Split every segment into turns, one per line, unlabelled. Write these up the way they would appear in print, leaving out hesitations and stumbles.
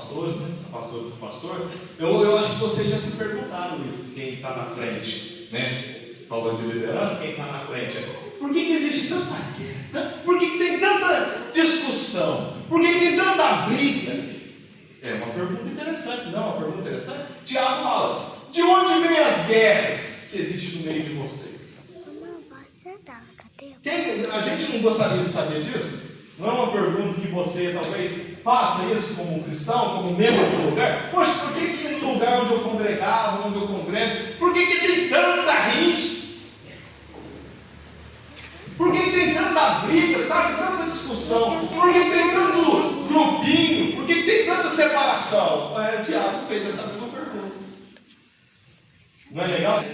pastores, né? A pastora do pastor. Eu acho que vocês já se perguntaram isso, quem está na frente, né? Falou de liderança, quem está na frente. Por que existe tanta guerra? Por que tem tanta discussão? Por que tem tanta briga? É uma pergunta interessante, não é uma pergunta interessante? Tiago fala, de onde vêm as guerras que existem no meio de vocês? A gente não gostaria de saber disso? Não é uma pergunta que você talvez faça isso como cristão, como membro de um lugar? Poxa, por que no lugar onde eu congregava, onde eu congrego, por que tem tanta rixa? Por que tem tanta briga, sabe? Tanta discussão? Por que tem tanto grupinho? Por que tem tanta separação? O Tiago fez essa mesma pergunta. Não é legal?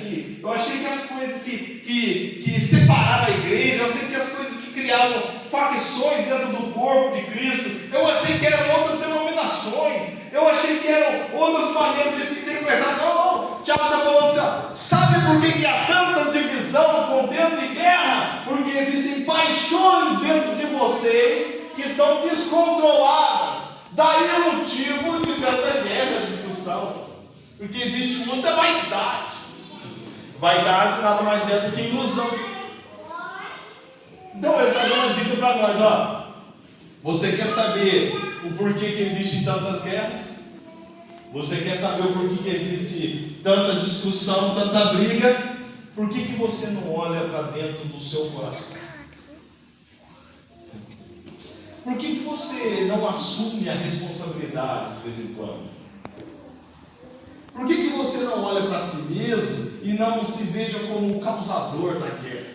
Eu achei que as coisas que separavam a igreja, eu achei que as coisas que criavam facções dentro do corpo de Cristo, eu achei que eram outras denominações, eu achei que eram outras maneiras de se interpretar. Não, Tiago está falando assim, ó, sabe por que há tanta divisão, contenda e guerra? Porque existem paixões dentro de vocês que estão descontroladas. Daí o motivo de tanta guerra, discussão. Porque existe muita vaidade. Vaidade nada mais é do que ilusão. Então ele está dando uma dica para nós, ó. Você quer saber o porquê que existem tantas guerras? Você quer saber o porquê que existe tanta discussão, tanta briga? Por que você não olha para dentro do seu coração? Por que você não assume a responsabilidade de vez em quando? Por que você não olha para si mesmo e não se veja como o causador da guerra?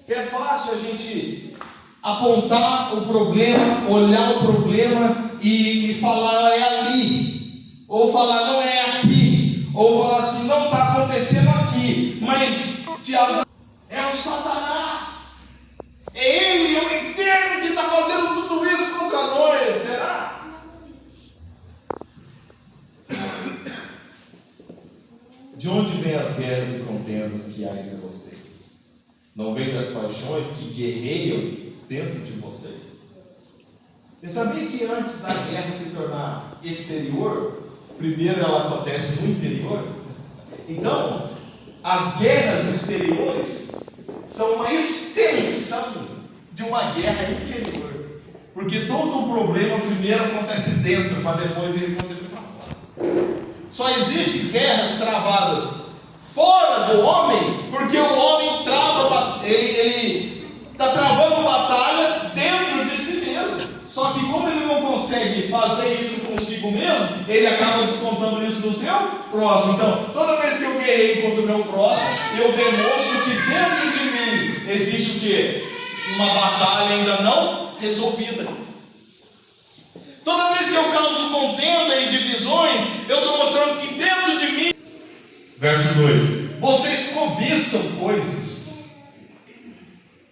É fácil a gente apontar o problema, olhar o problema e falar é ali, ou falar não é aqui, ou falar assim não está acontecendo aqui, mas Tiago é o Satanás, é ele, é o inferno que está fazendo tudo isso contra nós. Será? De onde vêm as guerras e contendas que há entre vocês? Não vem das paixões que guerreiam dentro de vocês? Você sabia que antes da guerra se tornar exterior, primeiro ela acontece no interior? Então, as guerras exteriores são uma extensão de uma guerra interior. Porque todo o problema primeiro acontece dentro, para depois ele acontecer para fora. Só existem guerras travadas fora do homem, porque o homem ele está travando batalha dentro de si mesmo. Só que como ele não consegue fazer isso consigo mesmo, ele acaba descontando isso no seu próximo. Então, toda vez que eu guerrei contra o meu próximo, eu demonstro que dentro de mim existe o quê? Uma batalha ainda não resolvida. Toda vez que eu causo contenda e divisões, eu estou mostrando que dentro de mim. Verso 2: vocês cobiçam coisas,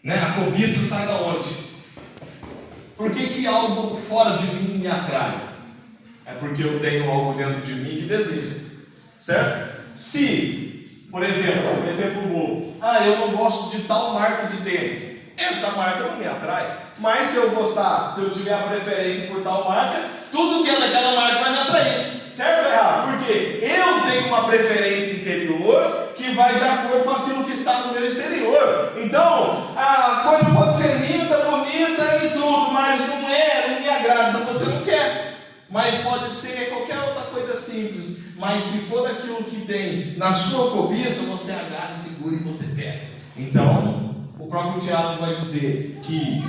né? A cobiça sai da onde? Por que algo fora de mim me atrai? É porque eu tenho algo dentro de mim que deseja, certo? Se, por exemplo, um exemplo bobo, eu não gosto de tal marca de tênis, essa marca não me atrai. Mas se eu gostar, se eu tiver a preferência por tal marca, tudo que é daquela marca vai me atrair. Certo ou errado? Porque eu tenho uma preferência interior que vai de acordo com aquilo que está no meu exterior. Então, a coisa pode ser linda, bonita e tudo, mas não me agrada, então você não quer. Mas pode ser qualquer outra coisa simples. Mas se for daquilo que tem na sua cobiça, você agarra, segura e você pega. Então, o próprio Tiago vai dizer que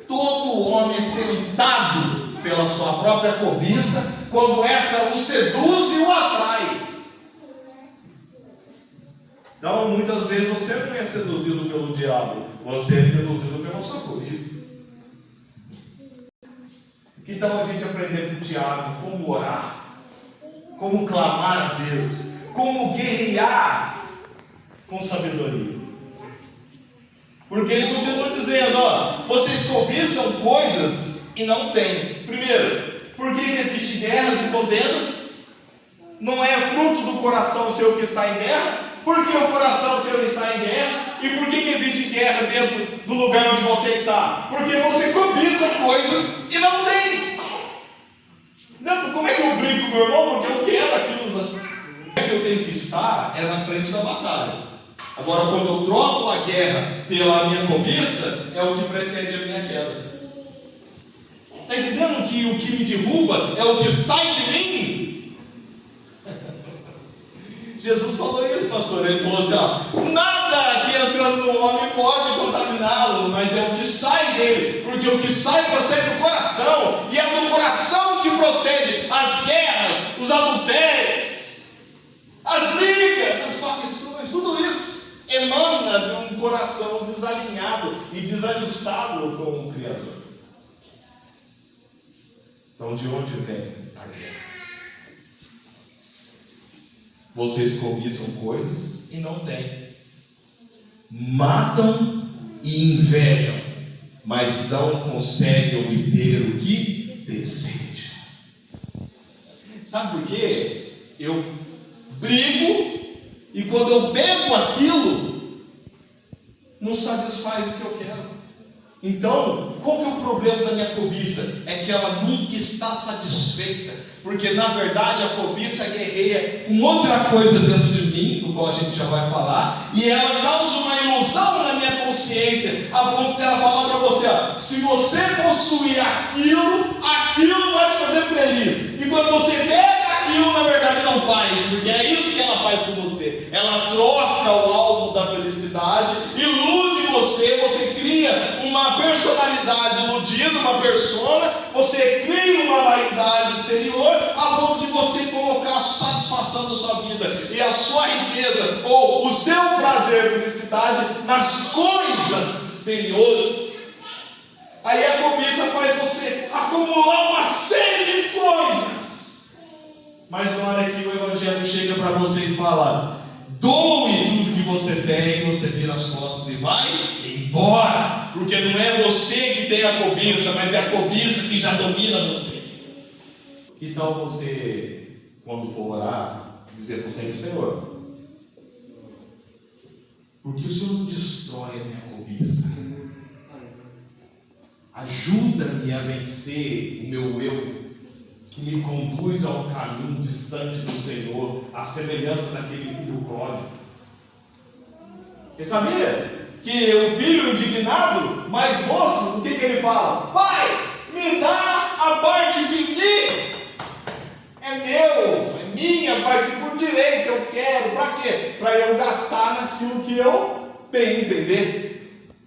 todo homem é tentado pela sua própria cobiça, quando essa o seduz e o atrai. Então, muitas vezes você não é seduzido pelo diabo, você é seduzido pela sua cobiça. Que tal a gente aprender com o Tiago como orar, como clamar a Deus, como guerrear com sabedoria? Porque ele continua dizendo, vocês cobiçam coisas e não têm. Primeiro, por que existem guerras e contendas? Não é fruto do coração seu que está em guerra? Por que o coração seu está em guerra? E por que existe guerra dentro do lugar onde você está? Porque você cobiça coisas e não tem. brigo com meu irmão porque eu quero aquilo. É que eu tenho que estar na frente da batalha. Agora, quando eu troco a guerra pela minha cobiça, é o que precede a minha queda. Está entendendo que o que me derruba é o que sai de mim? Jesus falou isso, pastor. Ele falou assim: nada que entra no homem pode contaminá-lo, mas é o que sai dele, porque o que sai procede do coração, e é do coração que procede as guerras, os adultérios, as brigas, as facções, tudo isso emana de um coração desalinhado e desajustado com o Criador. Então, de onde vem a guerra? Vocês cobiçam coisas e não têm, matam e invejam, mas não conseguem obter o que desejam. Sabe por quê? Eu brigo e quando eu pego aquilo, não satisfaz o que eu quero. Então, qual que é o problema da minha cobiça? É que ela nunca está satisfeita, porque na verdade a cobiça guerreia com outra coisa dentro de mim, do qual a gente já vai falar, e ela causa uma ilusão na minha consciência, a ponto dela falar para você: se você possuir aquilo vai te fazer feliz, e quando você pega aquilo, na verdade não faz, porque é isso que ela faz com você. Ela troca o alvo da felicidade, ilude você cria uma personalidade iludida, uma persona, você cria uma vaidade exterior, a ponto de você colocar a satisfação da sua vida e a sua riqueza, ou o seu prazer e felicidade nas coisas exteriores. Aí a cobiça faz você acumular uma série de coisas, mas na hora que o Evangelho chega para você e fala: doe tudo que você tem, você vira as costas e vai embora, porque não é você que tem a cobiça, mas é a cobiça que já domina você. Que tal você, quando for orar, dizer para o Senhor: Senhor, por que o Senhor não destrói a minha cobiça? Ajuda-me a vencer o meu eu, que me conduz ao caminho distante do Senhor, à semelhança daquele filho pródigo. Você sabia que o filho indignado, mais moço, o que ele fala? Pai, me dá a parte de mim, é meu, é minha parte por direito, eu quero, para quê? Para eu gastar naquilo que eu bem entender.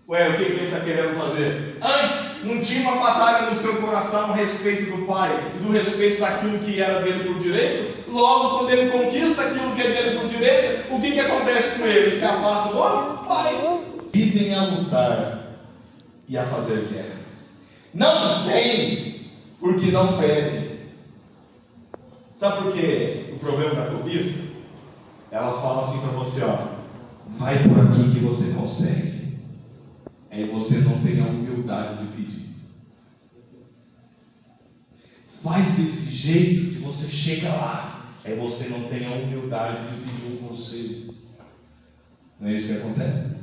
Ué, o que ele está querendo fazer? Antes, não tinha uma batalha no seu coração a respeito do pai, do respeito daquilo que era dele por direito. Logo, quando ele conquista aquilo que é dele por direito, o que acontece com ele? Ele se afasta do outro? Pai. Vivem a lutar e a fazer guerras. Não tem, porque não pedem. Sabe por quê? O problema da cobiça? Ela fala assim para você: vai por aqui que você consegue. Aí você não tem a humildade de pedir. Faz desse jeito que você chega lá. Aí você não tem a humildade de pedir um conselho. Não é isso que acontece?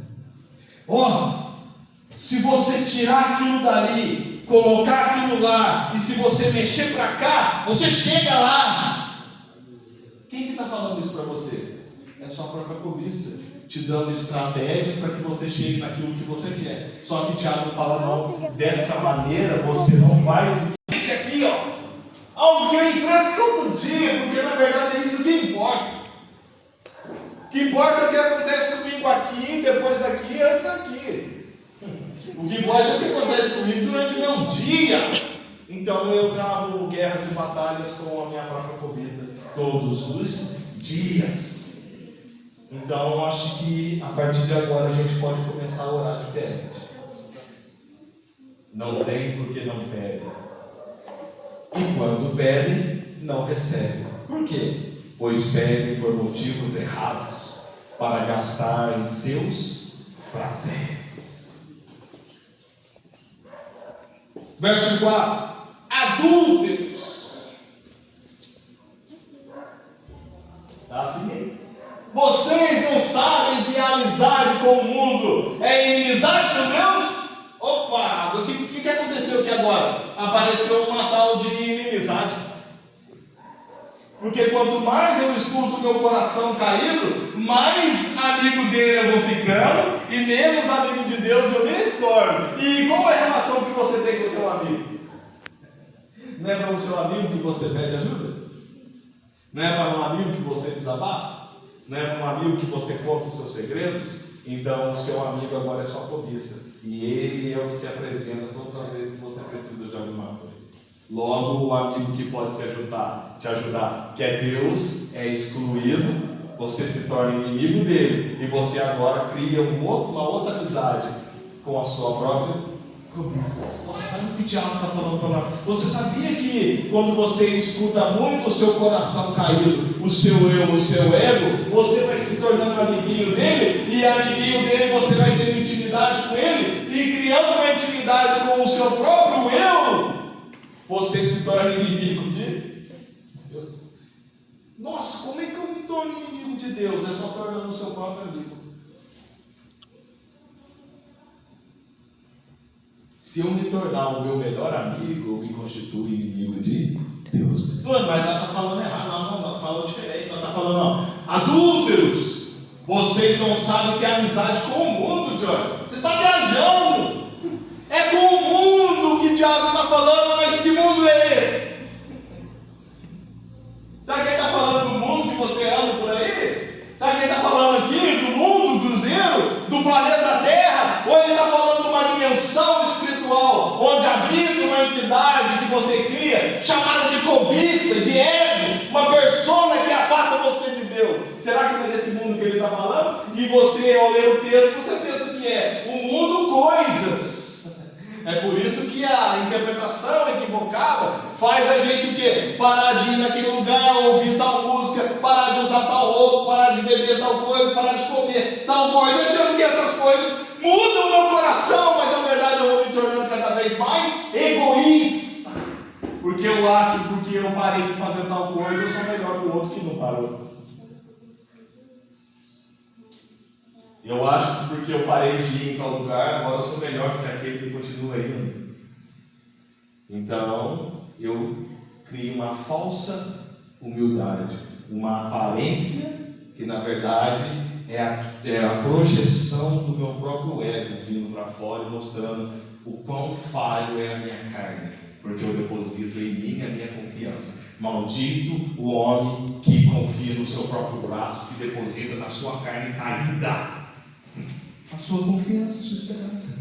Se você tirar aquilo dali, colocar aquilo lá, e se você mexer para cá, você chega lá. Quem que está falando isso para você? É sua própria cobiça, te dando estratégias para que você chegue naquilo que você quer. Só que Tiago fala: não, dessa maneira você não faz isso aqui, algo que eu enfrento todo dia, porque na verdade é isso que importa. O que importa é o que acontece comigo aqui, depois daqui, antes daqui. O que importa é o que acontece comigo durante o meu dia. Então eu travo guerras e batalhas com a minha própria cobiça todos os dias. Então eu acho que a partir de agora a gente pode começar a orar diferente. Não tem porque não pede. E quando pedem, não recebem. Por quê? Pois pedem por motivos errados, para gastar em seus prazeres. Verso 4: adúlteros. Está assim. Vocês não sabem que a amizade com o mundo é inimizade com Deus? Opa, o que aconteceu aqui agora? Apareceu uma tal de inimizade. Porque quanto mais eu escuto meu coração caído, mais amigo dele eu vou ficando e menos amigo de Deus eu me torno. E qual é a relação que você tem com o seu amigo? Não é para o seu amigo que você pede ajuda? Não é para um amigo que você desabafa? Não é para um amigo que você conta os seus segredos? Então o seu amigo agora é sua cobiça. E ele é o que se apresenta todas as vezes que você precisa de alguma coisa. Logo, o amigo que pode te ajudar, que é Deus, é excluído, você se torna inimigo dele, e você agora cria uma outra amizade com a sua própria cobiça. Nossa, sabe o que o diabo está falando para nós? Você sabia que quando você escuta muito o seu coração caído, o seu eu, o seu ego, você vai se tornando amiguinho dele, e amiguinho dele você vai tendo intimidade com ele, e criando uma intimidade com o seu próprio eu, você se torna inimigo de Deus. Nossa, como é que eu me torno inimigo de Deus? É só tornando o seu próprio amigo. Se eu me tornar o meu melhor amigo, eu me constituo inimigo de Deus. Mas ela está falando errado. Não, ela está falando diferente. Ela está falando, não. Adúlteros, vocês não sabem que é amizade com o mundo, John. Você está viajando. É com o mundo que o diabo está falando, mas que mundo é esse? Sabe quem está falando do mundo que você anda por aí? Sabe quem está falando aqui do mundo, cruzeiro, do planeta Terra? Ou ele está falando de uma dimensão espiritual, onde habita uma entidade que você cria, chamada de cobiça, de ego, uma persona que afasta você de Deus? Será que não é desse mundo que ele está falando? E você, ao ler o texto, você pensa que é o mundo coisas. É por isso que a interpretação equivocada faz a gente o quê? Parar de ir naquele lugar, ouvir tal música, parar de usar tal roupa, parar de beber tal coisa, parar de comer tal coisa, achando que essas coisas mudam o meu coração, mas na verdade eu vou me tornando cada vez mais egoísta. Porque eu acho, porque eu parei de fazer tal coisa, eu sou melhor que o outro que não parou. Eu acho que porque eu parei de ir em tal lugar, agora eu sou melhor que aquele que continua indo. Então, eu crio uma falsa humildade, uma aparência que na verdade é a projeção do meu próprio ego vindo para fora e mostrando o quão falho é a minha carne, porque eu deposito em mim a minha confiança. Maldito o homem que confia no seu próprio braço, que deposita na sua carne caída a sua confiança, a sua esperança.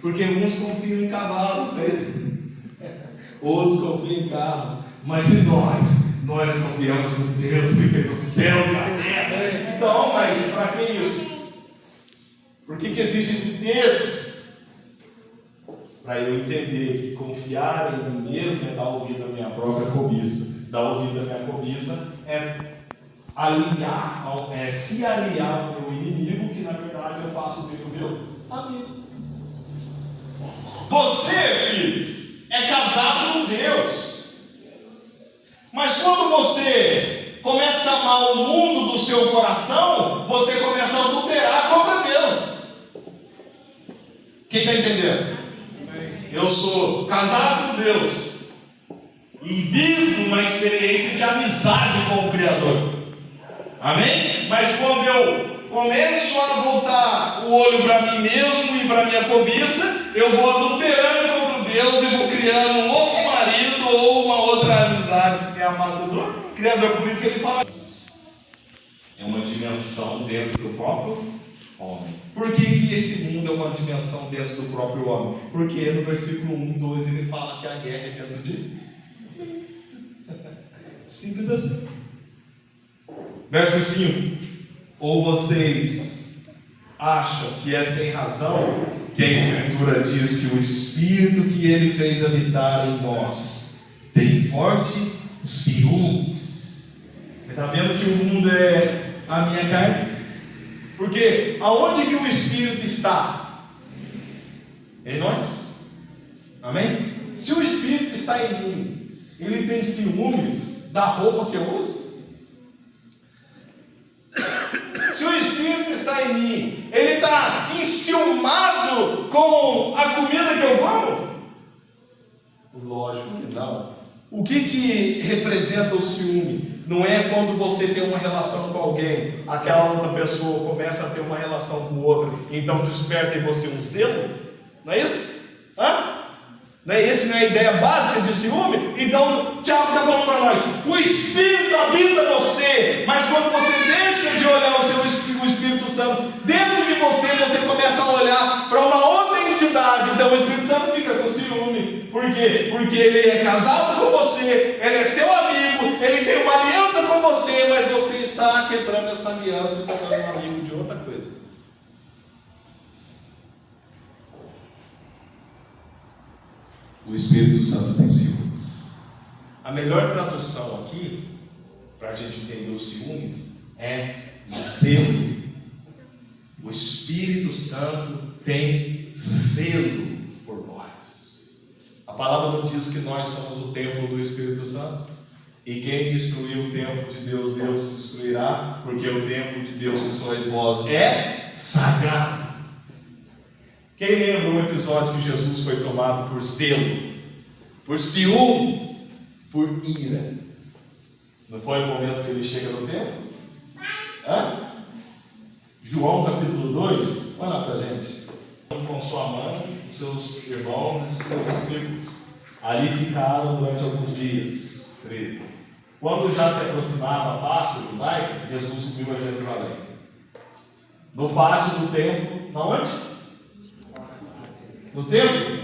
Porque uns confiam em cavalos mesmo, outros confiam em carros, mas e nós confiamos no Deus que fez os céus e a terra. Então, mas para que isso? Por que existe esse texto? Para eu entender que confiar em mim mesmo é dar ouvido à minha própria cobiça. Dar ouvido à minha cobiça é se aliar ao meu inimigo, que na verdade eu faço dele o meu amigo. Você, filho, é casado com Deus, mas quando você começa a amar o mundo do seu coração, você começa a adulterar contra Deus. Quem está entendendo? Eu sou casado com Deus e vivo uma experiência de amizade com o Criador. Amém? Mas quando eu começo a voltar o olho para mim mesmo e para minha cobiça, eu vou adulterando contra Deus e vou criando um outro marido ou uma outra amizade que me afasta do Criador. Por isso ele fala, é uma dimensão dentro do próprio homem. Por que esse mundo é uma dimensão dentro do próprio homem? Porque no versículo 1, 2 ele fala que a guerra é dentro de mim. Simples assim. Verso 5: ou vocês acham que é sem razão que a Escritura diz que o Espírito que Ele fez habitar em nós tem forte ciúmes? Você está vendo que o mundo é a minha carne? Porque aonde que o Espírito está? Em nós. Amém? Se o Espírito está em mim, ele tem ciúmes da roupa que eu uso? Se o Espírito está em mim, ele está enciumado com a comida que eu como? Lógico que não. O que representa o ciúme? Não é quando você tem uma relação com alguém, aquela outra pessoa começa a ter uma relação com outra, então desperta em você um zelo? Não é isso? Não é isso? Não é a ideia básica de ciúme? Então, Tiago está falando para nós: o Espírito habita você, mas quando você deixa de olhar o Espírito Santo dentro de você, você começa a olhar para uma outra entidade. Então o Espírito Santo fica com ciúme. Por quê? Porque ele é casado com você, ele é seu amigo, ele tem uma aliança com você, mas você está quebrando essa aliança e tornando um amigo de outra coisa. O Espírito Santo tem ciúmes. A melhor tradução aqui, para a gente entender os ciúmes, é zelo. O Espírito Santo tem zelo por nós. A palavra não diz que nós somos o templo do Espírito Santo? E quem destruiu o templo de Deus, Deus os destruirá, porque o templo de Deus que sois vós é sagrado. Quem lembra um episódio que Jesus foi tomado por zelo, por ciúmes, por ira? Não foi o momento que ele chega no templo? João capítulo 2, olha lá para a gente. Com sua mãe, seus irmãos e seus discípulos. Ali ficaram durante alguns dias. 13. Quando já se aproximava a Páscoa judaica, Jesus subiu a Jerusalém. No pátio do templo, na onde? No templo?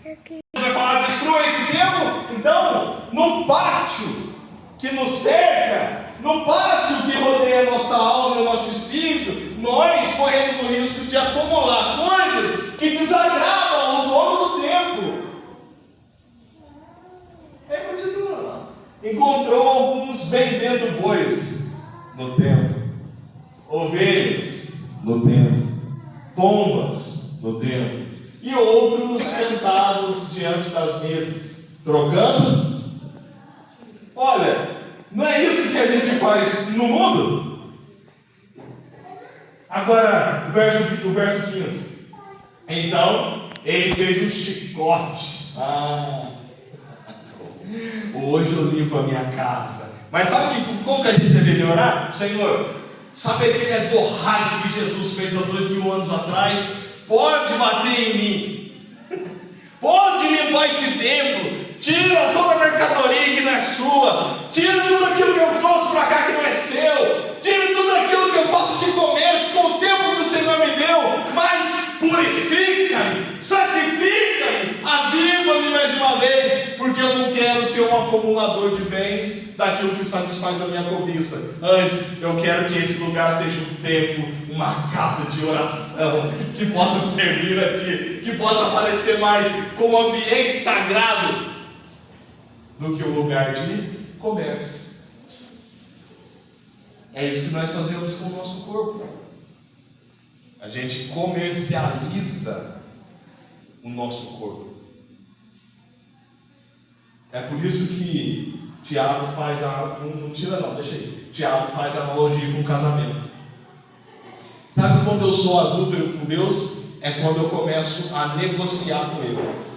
Você vai falar, destrua esse templo? Então, no pátio que nos cerca, no pátio que rodeia a nossa alma e o nosso espírito, nós corremos o risco de acumular coisas que desagradam o dono do templo. Aí continua lá. Encontrou alguns vendendo bois no templo, ovelhas no templo, pombas no templo, e outros sentados diante das mesas, trocando. Olha, não é isso que a gente faz no mundo? Agora, o verso 15. Então, ele fez um chicote. Hoje eu limpo a minha casa. Mas sabe como que a gente deveria orar? Senhor, sabe aquele azorrague que Jesus fez há 2000 anos atrás? Pode bater em mim. Pode limpar esse templo. Tira toda a mercadoria que não é sua. Tira tudo aquilo que eu trouxe para cá que não é seu. Tira tudo aquilo que eu faço de comércio com o tempo que o Senhor me deu. Mas purifica-me, santifica-me, aviva-me mais uma vez, porque eu não quero ser um acumulador de bens daquilo que satisfaz a minha cobiça. Antes, eu quero que esse lugar seja um templo, uma casa de oração, que possa servir a Ti, que possa aparecer mais como ambiente sagrado do que um lugar de comércio. É isso que nós fazemos com o nosso corpo. A gente comercializa o nosso corpo. É por isso que Tiago faz Tiago faz a analogia com o casamento. Sabe quando eu sou adúltero com Deus? É quando eu começo a negociar com Ele.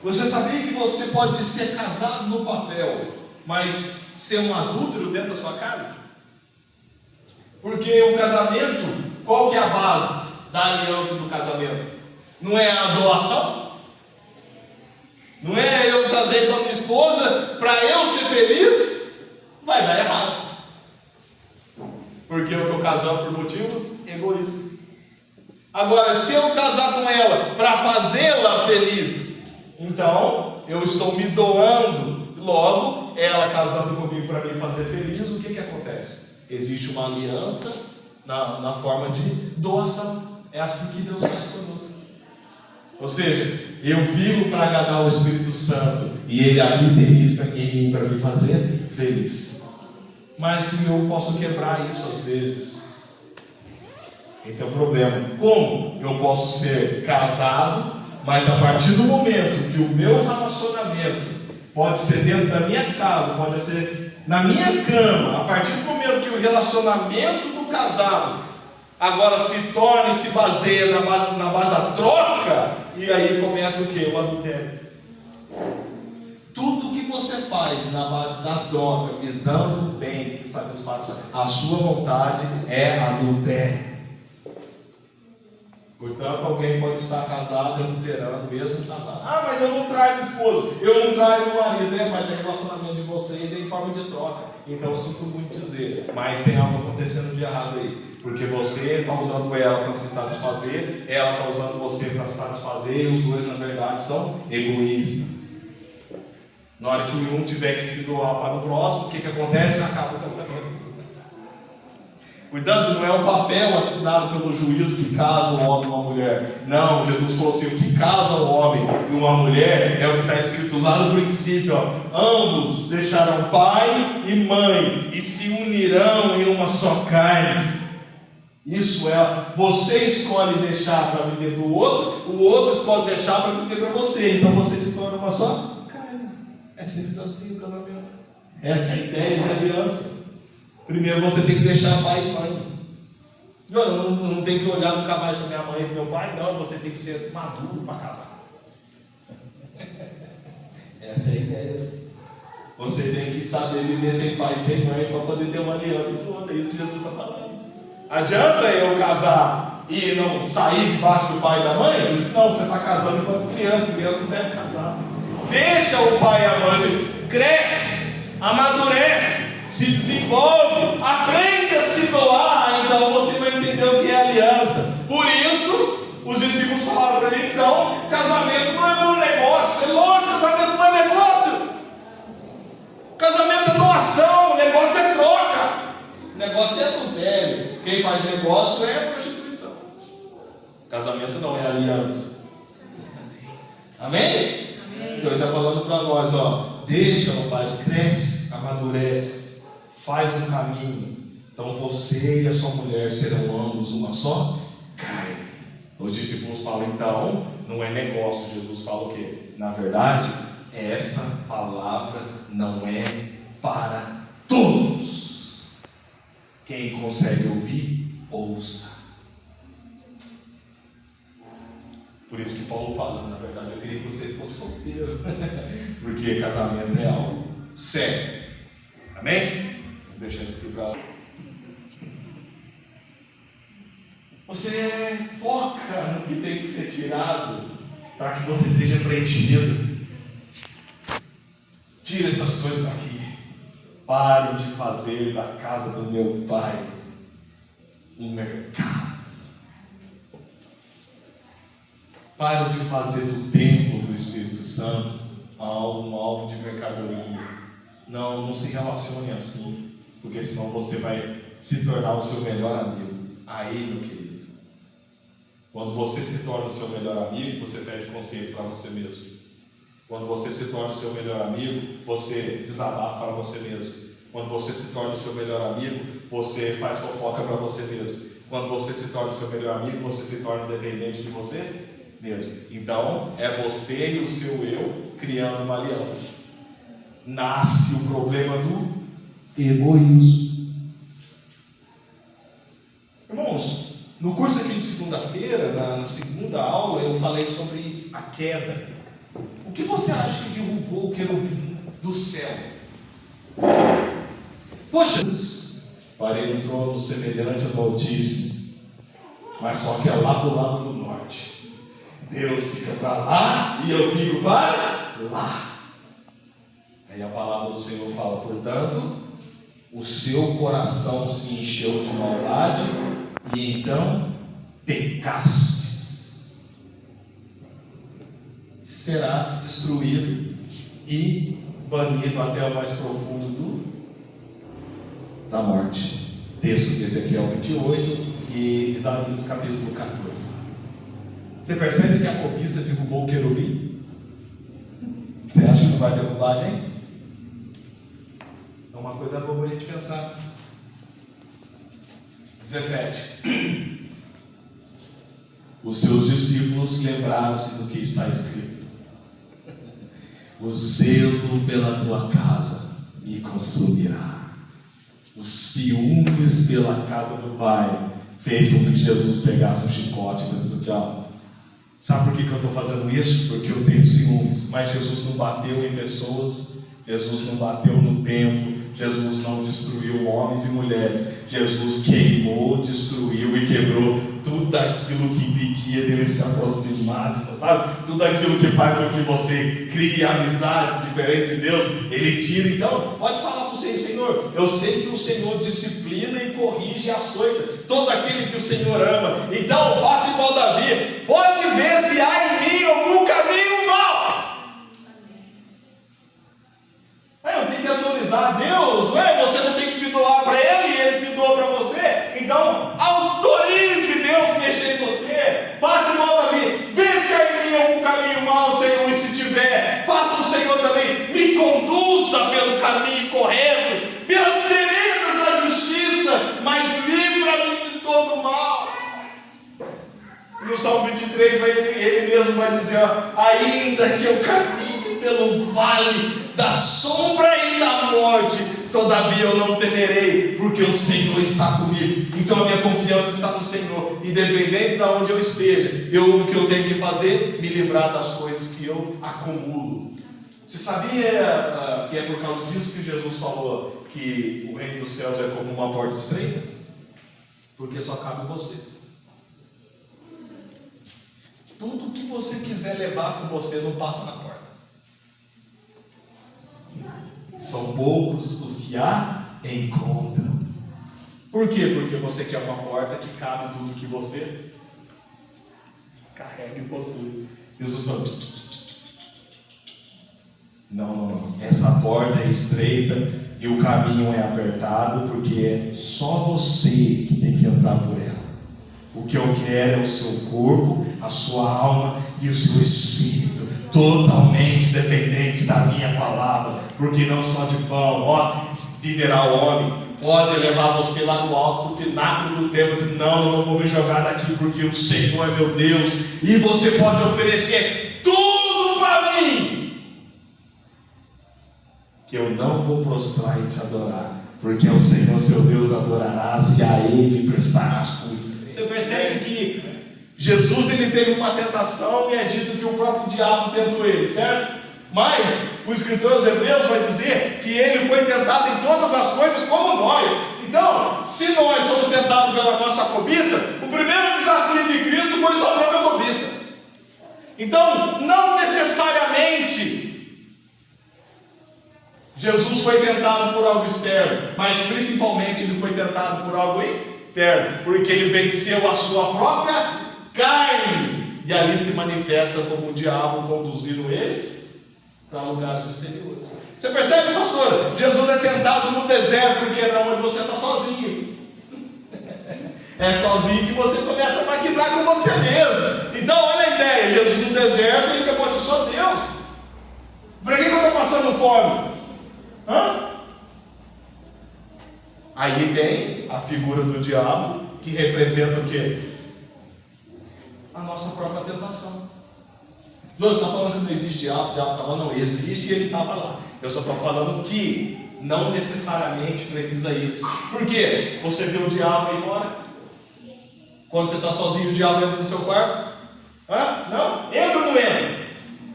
Você sabia que você pode ser casado no papel, mas ser um adúltero dentro da sua casa? Porque o casamento, qual que é a base da aliança do casamento? Não é a doação? Não é eu casei com a minha esposa para eu ser feliz? Vai dar errado. Porque eu estou casando por motivos egoístas. Agora, se eu casar com ela para fazê-la feliz, então eu estou me doando. Logo, ela casando comigo para me fazer feliz, o que acontece? Existe uma aliança na forma de doação. É assim que Deus faz conosco. Ou seja, eu vivo para agradar o Espírito Santo e Ele habita em mim para me fazer feliz. Mas eu posso quebrar isso às vezes. Esse é o problema. Como eu posso ser casado, mas a partir do momento que o meu relacionamento pode ser dentro da minha casa, pode ser na minha cama, a partir do momento que o relacionamento do casado agora se torna e se baseia na base da troca, e aí começa o que? O adultério. Tudo que você faz na base da troca, visando o bem que satisfaça a sua vontade, é adultério. Portanto, alguém pode estar casado, adulterando, mesmo casado. Ah, mas eu não traio esposo, eu não traio meu marido, né? Mas é relacionamento de vocês é em forma de troca. Então, sinto muito dizer, mas tem algo acontecendo de errado aí. Porque você está usando ela para se satisfazer, ela está usando você para se satisfazer, e os dois, na verdade, são egoístas. Na hora que um tiver que se doar para o próximo, o que acontece? Acaba o casamento. Portanto, não é um papel assinado pelo juiz que casa um homem e uma mulher. Não, Jesus falou assim: o que casa um homem e uma mulher é o que está escrito lá no princípio. Ó. Ambos deixarão pai e mãe e se unirão em uma só carne. Isso é, você escolhe deixar para viver para o outro escolhe deixar para viver para você. Então você se torna uma só carne. É simples assim o casamento. Essa é a ideia de aliança. Primeiro você tem que deixar pai e mãe. Não tem que olhar nunca mais para minha mãe e meu pai, não. Você tem que ser maduro para casar. Essa é a ideia. Você tem que saber viver sem pai e sem mãe para poder ter uma aliança com o outro. É isso que Jesus está falando. Adianta eu casar e não sair debaixo do pai e da mãe? Não, você está casando enquanto criança deve casar. Deixa o pai e a mãe, cresce, amadurece, se desenvolve, aprende a se doar, então você vai entender o que é aliança. Por isso, os discípulos falaram para ele: então, casamento não é um negócio. É lógico, casamento não é negócio. Casamento é doação, o negócio é troca. O negócio é adultério. Quem faz negócio é prostituição. Casamento não é aliança. Amém? Amém. Então ele está falando para nós, ó, deixa, rapaz, cresce, amadurece, faz um caminho. Então você e a sua mulher serão ambos uma só carne. Os discípulos falam, então, não é negócio. Jesus fala o quê? Na verdade, essa palavra não é para todos. Quem consegue ouvir, ouça. Por isso que Paulo fala, na verdade, eu queria que você fosse solteiro. Porque casamento é algo sério. Amém? Vou deixar isso aqui para... Você foca no que tem que ser tirado para que você seja preenchido. Tira essas coisas daqui. Pare de fazer da casa do meu pai um mercado. Pare de fazer do templo do Espírito Santo um alvo de mercadoria. Não se relacione assim, porque senão você vai se tornar o seu melhor amigo. Aí, meu querido, quando você se torna o seu melhor amigo, você pede conselho para você mesmo. Quando você se torna o seu melhor amigo, você desabafa para você mesmo. Quando você se torna o seu melhor amigo, você faz fofoca para você mesmo. Quando você se torna o seu melhor amigo, você se torna dependente de você mesmo. Então, é você e o seu eu criando uma aliança. Nasce o problema do egoísmo. Irmãos, no curso aqui de segunda-feira, na segunda aula, eu falei sobre a queda. O que você acha que derrubou o querubim do céu? Poxa, farei um trono semelhante ao do Altíssimo, mas só que é lá do lado do norte. Deus fica para lá e eu fico para lá. Aí a palavra do Senhor fala, portanto, o seu coração se encheu de maldade e então pecastes. Serás destruído e banido até o mais profundo da morte. Texto de Ezequiel 28 e Isaías capítulo 14. Você percebe que a cobiça derrubou o querubim? Você acha que não vai derrubar a gente? É uma coisa boa a gente pensar. 17. Os seus discípulos lembraram-se do que está escrito. O zelo pela tua casa me consumirá. Os ciúmes pela casa do Pai fez com que Jesus pegasse um chicote e disse, diabo, sabe por que eu estou fazendo isso? Porque eu tenho ciúmes. Mas Jesus não bateu em pessoas Jesus não bateu no templo, Jesus não destruiu homens e mulheres, Jesus queimou, destruiu e quebrou tudo aquilo que impedia dele se aproximar, sabe? Tudo aquilo que faz com que você crie amizade diferente de Deus, ele tira. Então, pode falar para o Senhor: Senhor, eu sei que o Senhor disciplina e corrige e açoita todo aquele que o Senhor ama. Então, faça igual Davi, pode ver se há em mim algum caminho mau. Eu tenho que autorizar Deus, você não tem que se doar para Ele e Ele se doa para você. Então, autorize Deus a mexer em você. Faça igual Davi, vê se há em mim algum caminho mau, Senhor, e se tiver, faça o Senhor também, me conduza pelo caminho correto, pelas veredas da justiça, mas livra-me de todo mal. No Salmo 23, ele mesmo vai dizer: ainda que eu caminhe pelo vale da sombra e da morte, todavia eu não temerei, porque o Senhor está comigo. Então a minha confiança está no Senhor, independente de onde eu esteja. O que eu tenho que fazer? Me livrar das coisas que eu acumulo. Você sabia que é por causa disso que Jesus falou que o reino dos céus é como uma porta estreita? Porque só cabe você. Tudo que você quiser levar com você não passa na porta. São poucos os que a encontram. Por quê? Porque você quer uma porta que cabe tudo que você carrega e possui. Jesus falou: não. Essa porta é estreita e o caminho é apertado, porque é só você que tem que entrar por ela. O que eu quero é o seu corpo, a sua alma e o seu espírito, totalmente dependente da minha palavra, porque não só de pão viverá o homem. Pode levar você lá no alto do pináculo do templo, e não vou me jogar daqui, porque o Senhor é meu Deus, e você pode oferecer tudo para mim, que eu não vou prostrar e te adorar, porque ao Senhor seu Deus adorarás e a Ele prestarás culto. Você percebe que Jesus ele teve uma tentação, e é dito que o próprio diabo tentou ele, certo? Mas o escritor aos Hebreus vai dizer que ele foi tentado em todas as coisas como nós. Então, se nós somos tentados pela nossa cobiça, o primeiro desafio de Cristo foi sua própria cobiça. Então, não necessariamente Jesus foi tentado por algo externo, mas principalmente ele foi tentado por algo interno, porque ele venceu a sua própria carne, e ali se manifesta como o diabo conduzindo ele para lugares exteriores. Você percebe, pastor? Jesus é tentado no deserto, porque é onde você está sozinho. É sozinho que você começa a maquinar com você mesmo. Então olha a ideia: Jesus no deserto, ele quer mostrar só Deus. Por que eu estou passando fome? Aí tem a figura do diabo, que representa o quê? A nossa própria tentação. Deus está falando que não existe diabo, o diabo está falando, não existe, e ele estava lá. Eu só estou falando que não necessariamente precisa isso. Por quê? Você vê o diabo aí fora? Quando você está sozinho, o diabo entra no seu quarto? Não? Entra ou não entra?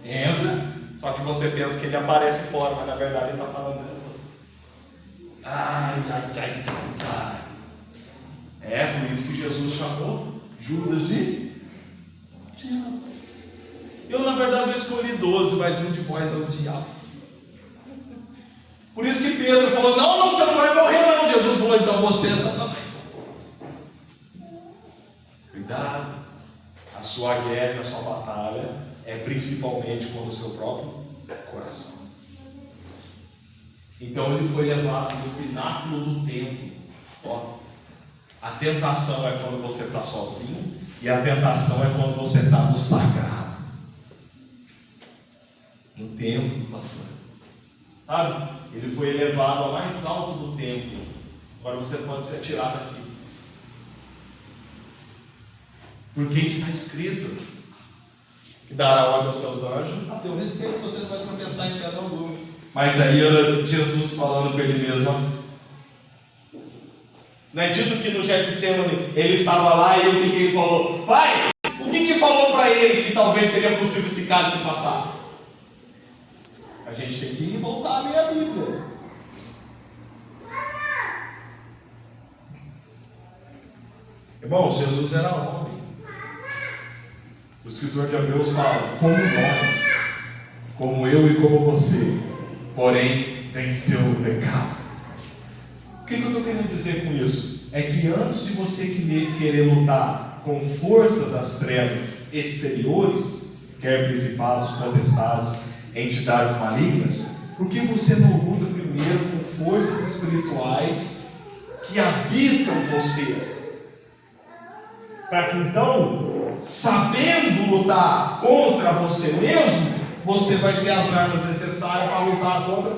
Entra, só que você pensa que ele aparece fora, mas na verdade ele está falando dentro. Ai. É por isso que Jesus chamou Judas de diabo. Eu, na verdade, eu escolhi 12, mas um de vós é o diabo. Por isso que Pedro falou: não, você não vai morrer não. Jesus falou: então você é Satanás. Cuidado. A sua guerra, a sua batalha é principalmente contra o seu próprio coração. Então ele foi levado no pináculo do templo. A tentação é quando você está sozinho, e a tentação é quando você está no sagrado. No templo, pastor. Sabe? Ele foi elevado ao mais alto do templo. Agora você pode ser tirado aqui. Porque está escrito que dará ordem aos seus anjos a teu respeito, você não vai tropeçar em pedra alguma. Mas aí era Jesus falando para ele mesmo. Não é dito que no Getsemane ele estava lá, e o que ele falou? Pai, o que falou para ele que talvez seria possível esse cálice passar? Aí A gente tem que voltar a ler a Bíblia. Irmãos, Jesus era homem. O escritor de Hebreus fala, como nós, como eu e como você, porém venceu o pecado. O que eu estou querendo dizer com isso? É que antes de você querer lutar com força das trevas exteriores, quer principados, potestades, entidades malignas, por que você não luta primeiro com forças espirituais que habitam você? Para que então, sabendo lutar contra você mesmo, você vai ter as armas necessárias para lutar contra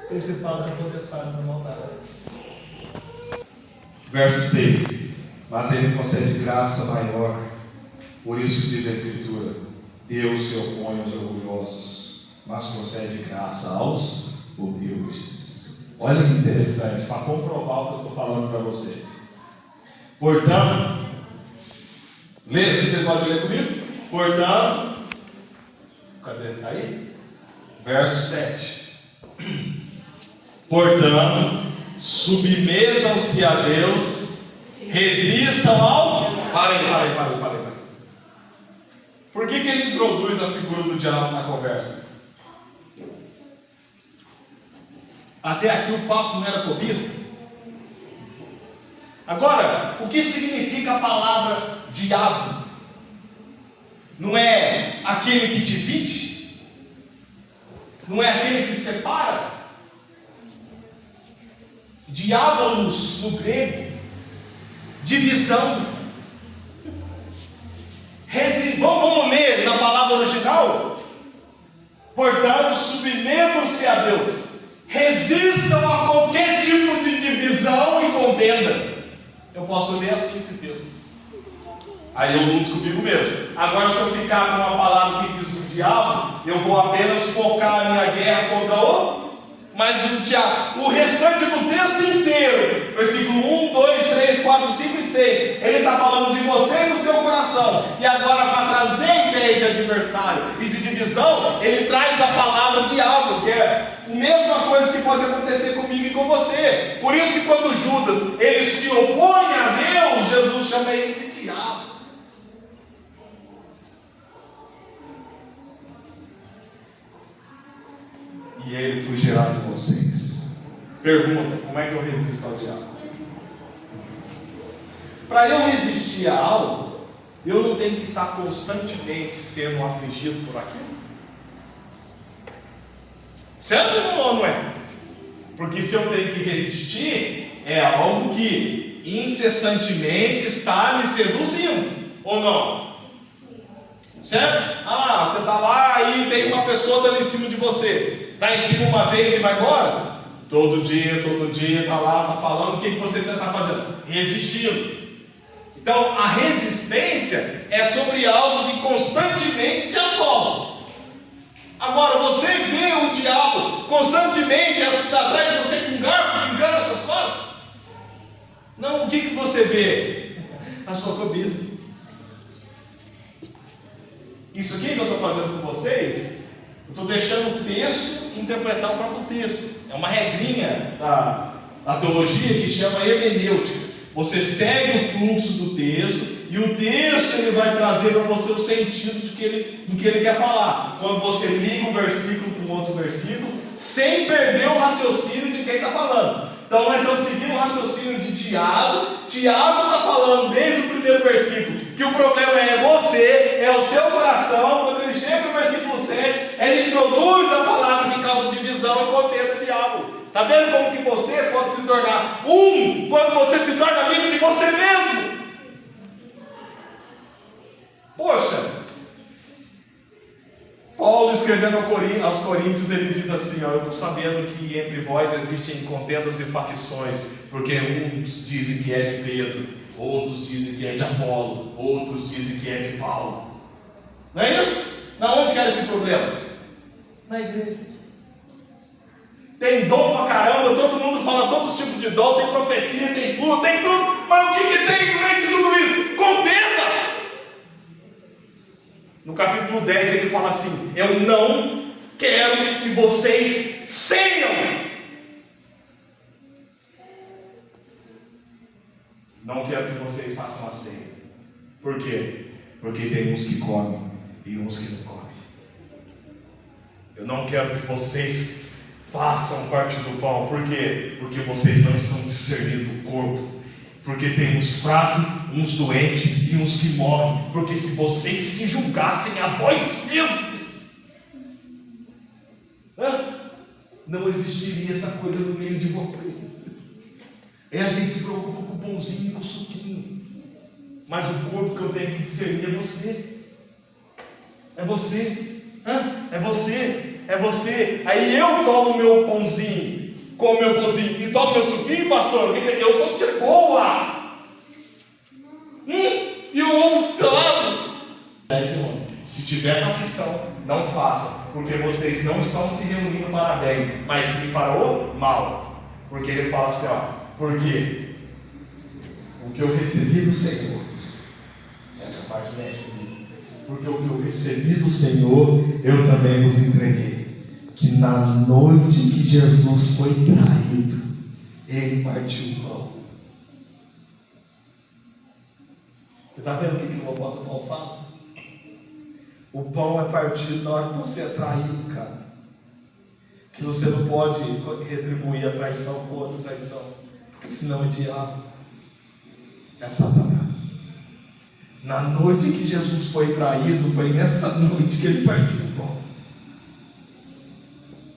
principados e potestades na maldade. Verso 6. Mas ele concede graça maior. Por isso diz a Escritura: Deus se opõe aos orgulhosos, mas concede graça aos humildes. Olha que interessante, para comprovar o que eu estou falando para você. Portanto, você pode ler comigo? Portanto, cadê? Está aí? Verso 7. Portanto, submetam-se a Deus, resistam ao... Parem. Por que ele introduz a figura do diabo na conversa? Até aqui o papo não era cobiça. Agora, o que significa a palavra diabo? Não é aquele que divide? Não é aquele que separa? Diabolos no grego, divisão. Vamos ler na palavra original? Portanto, submetam-se a Deus, resistam a qualquer tipo de divisão e contenda. Eu posso ler assim esse texto. Aí eu luto comigo mesmo. Agora, se eu ficar com uma palavra que diz o diabo, eu vou apenas focar a minha guerra contra o... Mas o restante do texto inteiro, versículo 1, 2, 3, 4, 5 e 6, ele está falando de você e do seu coração. E agora, para trazer a ideia de adversário e de divisão, ele traz a palavra diabo, que é a mesma coisa que pode acontecer comigo e com você. Por isso que quando Judas ele se opõe a Deus, Jesus chama ele de diabo. E ele fugirá de vocês. Pergunta: como é que eu resisto ao diabo? Para eu resistir a algo, eu não tenho que estar constantemente sendo afligido por aquilo. Certo ou não é? Porque se eu tenho que resistir, é algo que incessantemente está me seduzindo, ou não? Certo? Você está lá e tem uma pessoa dando em cima de você. Está em cima uma vez e vai embora? Todo dia, está lá, está falando. O que você está fazendo? Resistindo. Então, a resistência é sobre algo que constantemente te assola. Agora, você vê o diabo constantemente atrás de você com garfo, pingando essas coisas? Não, o que você vê? A sua cobiça. Isso aqui que eu estou fazendo com vocês, eu estou deixando o texto interpretar o próprio texto. É uma regrinha da teologia que chama hermenêutica. Você segue o fluxo do texto e o texto ele vai trazer para você o sentido do que ele quer falar. Quando você liga um versículo com outro versículo, sem perder o raciocínio de quem está falando. Então nós estamos seguindo o raciocínio de Tiago. Tiago está falando desde o primeiro versículo que o problema é você, é o seu coração. Quando ele chega no versículo 7, ele introduz a palavra que causa divisão e contenda do diabo. Está vendo como que você pode se tornar quando você se torna amigo de você mesmo? Poxa, Paulo escrevendo aos Coríntios, ele diz assim: eu estou sabendo que entre vós existem contendas e facções, porque uns dizem que é de Pedro, outros dizem que é de Apolo, outros dizem que é de Paulo. Não é isso? Na onde que era esse problema? Na igreja. Tem dom pra caramba, todo mundo fala todos os tipos de dom, tem profecia, tem cura, tem tudo, mas o que tem no meio de tudo isso? Contenda! No capítulo 10 ele fala assim: eu não quero que vocês ceiam. Não quero que vocês façam a ceia. Por quê? Porque tem uns que comem e uns que não comem. Eu não quero que vocês façam parte do pão. Por quê? Porque vocês não estão discernindo o corpo. Porque tem uns fracos, uns doentes e uns que morrem. Porque se vocês se julgassem a vós mesmos, não existiria essa coisa no meio de vocês. A gente se preocupa com o pãozinho e com o suquinho. Mas o corpo que eu tenho que discernir é você. É você. É você. É você. Aí eu tomo meu pãozinho, como meu pãozinho e tomo meu suquinho, pastor. Eu estou de boa. E o outro do seu lado? Se tiver condição, não faça. Porque vocês não estão se reunindo para bem, mas sim para o mal. Porque ele fala assim, porque o que eu recebi do Senhor, essa parte mexe comigo, porque o que eu recebi do Senhor, eu também vos entreguei, que na noite que Jesus foi traído, ele partiu o pão. Você está vendo o que o apóstolo Paulo fala? O pão é partido na hora que você é traído, cara. Que você não pode retribuir a traição com outra traição, porque senão é diabo, é Satanás. Na noite que Jesus foi traído, foi nessa noite que ele partiu o pão.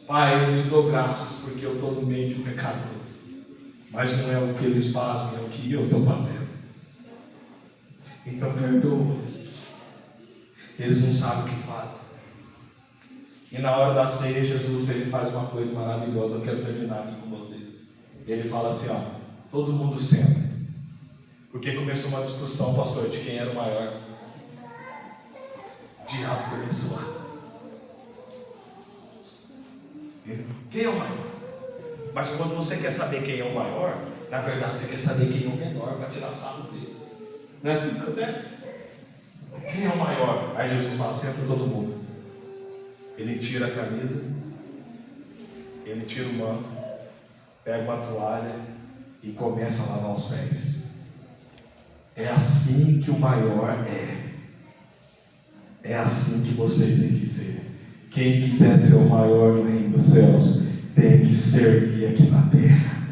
Pai, eu te dou graças porque eu estou no meio de um pecador, mas não é o que eles fazem, é o que eu estou fazendo. Então perdoa-os. Eles não sabem o que fazem. E na hora da ceia, Jesus ele faz uma coisa maravilhosa. Eu quero terminar aqui com você. Ele fala assim, todo mundo senta. Porque começou uma discussão, pastor, de quem era o maior. O diabo começou lá. Quem é o maior? Mas quando você quer saber quem é o maior, na verdade você quer saber quem é o menor, para tirar sarro dele. Não é assim que acontece? Quem é o maior? Aí Jesus fala, senta todo mundo. Ele tira a camisa, ele tira o manto, pega uma toalha e começa a lavar os pés. É assim que o maior é. É assim que vocês têm que ser. Quem quiser ser o maior no reino dos céus, tem que servir aqui na terra.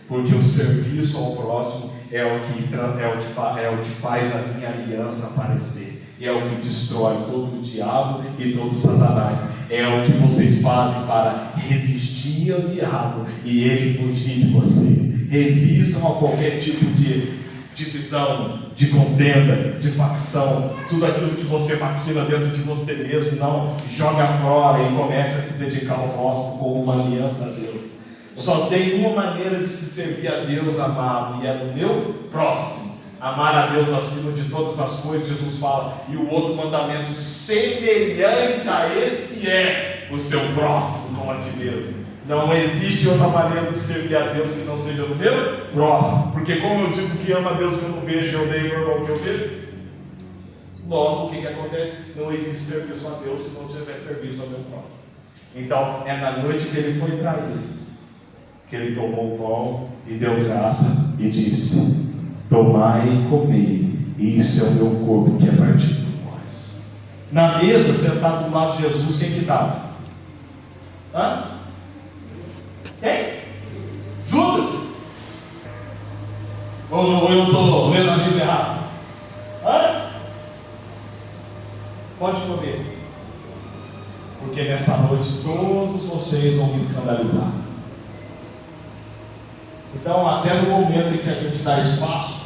Porque o serviço ao próximo é o que faz a minha aliança aparecer. E é o que destrói todo o diabo e todo o Satanás. É o que vocês fazem para resistir ao diabo e ele fugir de vocês. Resistam a qualquer tipo de divisão, de contenda, de facção. Tudo aquilo que você maquina dentro de você mesmo, não joga fora e comece a se dedicar ao próximo como uma aliança a Deus. Só tem uma maneira de se servir a Deus, amado, e é no meu próximo. Amar a Deus acima de todas as coisas, Jesus fala. E o outro mandamento semelhante a esse é o seu próximo como a ti mesmo. Não existe outra maneira de servir a Deus que não seja no meu próximo. Porque como eu digo que ama a Deus que eu não vejo, eu odeio meu irmão que eu vejo. Logo, o que acontece? Não existe serviço a Deus se não tiver serviço ao meu próximo. Então, é na noite que ele foi traído, que ele tomou o pão e deu graça e disse: tomai e comei, e isso é o meu corpo que é partido por vós. Na mesa, sentado do lado de Jesus, quem que estava? Quem? Judas? Ou eu estou lendo a Bíblia errado? Pode comer, porque nessa noite todos vocês vão me escandalizar. Então, até no momento em que a gente dá espaço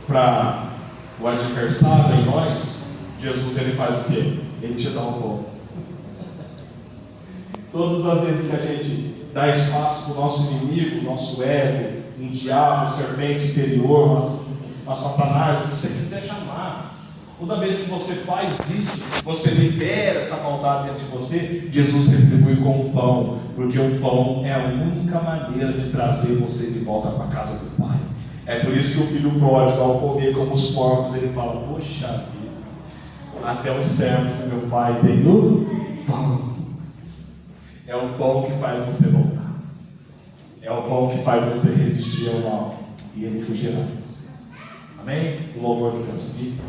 para o adversário em nós, Jesus ele faz o quê? Ele te dá um pão. Todas as vezes que a gente dá espaço para o nosso inimigo, nosso ego, um diabo, um serpente interior, uma Satanás, o que você quiser chamar. Toda vez que você faz isso, você libera essa maldade dentro de você. Jesus retribui com o pão, porque o pão é a única maneira de trazer você de volta para a casa do Pai. É por isso que o filho pródigo, ao comer como os porcos, ele fala: poxa vida, até os servos do meu pai tem o pão.
É o pão que faz você voltar. É o pão que faz você resistir ao mal. E ele fugirá de você. Amém? O louvor está subindo.